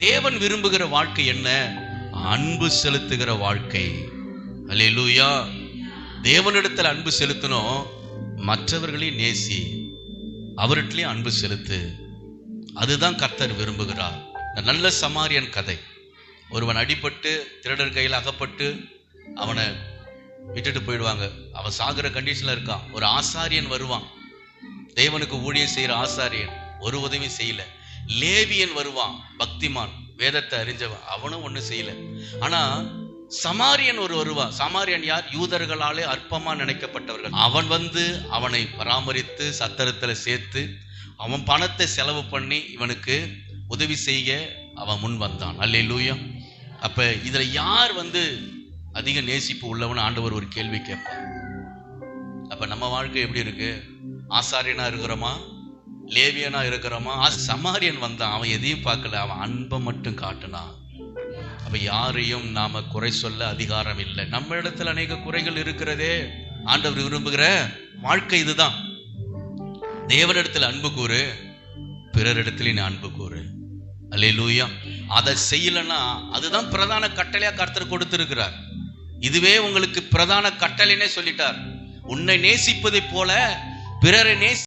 தேவன் விரும்புகிற வாழ்க்கை என்ன? அன்பு செலுத்துகிற வாழ்க்கை. அல்லேலூயா. தேவனிடத்தில் அன்பு செலுத்தணும், மற்றவர்களையும் நேசி, அவர்கிட்டயும் அன்பு செலுத்து. அதுதான் கர்த்தர் விரும்புகிறார். நல்ல சமாரியன் கதை. ஒருவன் அடிபட்டு திருடர் கையில் அகப்பட்டு அவனை விட்டுட்டு போயிடுவாங்க. அவன் சாகிற கண்டிஷன்ல இருக்கான். ஒரு ஆசாரியன் வருவான், தேவனுக்கு ஊழியம் செய்யற ஆசாரியன், ஒரு உதவியும் செய்யல. லேவியன் வருவான், பக்திமான், வேதத்தை அறிஞ்சவன், அவனும் ஒன்றும் செய்யல. ஆனா சமாரியன் ஒரு வருவான். சமாரியன் யார்? யூதர்களாலே அற்பமா நினைக்கப்பட்டவர்கள். அவன் வந்து அவனை பராமரித்து சத்திரத்துல சேர்த்து அவன் பணத்தை செலவு பண்ணி இவனுக்கு உதவி செய்ய அவன் முன் வந்தான். அல்லேலூயா. அப்ப இதுல யார் வந்து அதிக நேசிப்பு உள்ளவன் ஆண்டவர் ஒரு கேள்வி கேட்பார். அப்ப நம்ம வாழ்க்கை எப்படி இருக்கு? ஆசாரியனா இருக்கிறோமா, லேவியனா இருக்கிறோமா? சமாரியன் வந்தான், அவன் எதையும் பார்க்கல, அவன் அன்பை மட்டும் காட்டினான். அப்ப யாரையும் நாம குறை சொல்ல அதிகாரம் இல்லை. நம்ம இடத்துல அநேக குறைகள் இருக்கிறதே. ஆண்டவர் விரும்புகிற வாழ்க்கை இதுதான். தேவனிடத்தில் அன்பு கூறு, பிறரிடத்துல நீ அன்பு கூறு. அல்லேலூயா. அதை செய்யலன்னா அதுதான் பிரதான கட்டளையா கர்த்தர் கொடுத்திருக்கிறார். இதுவே உங்களுக்கு பிரதான கட்டளைனே சொல்லிட்டார். உன்னை நேசிப்பதை போல பிறரை நேசி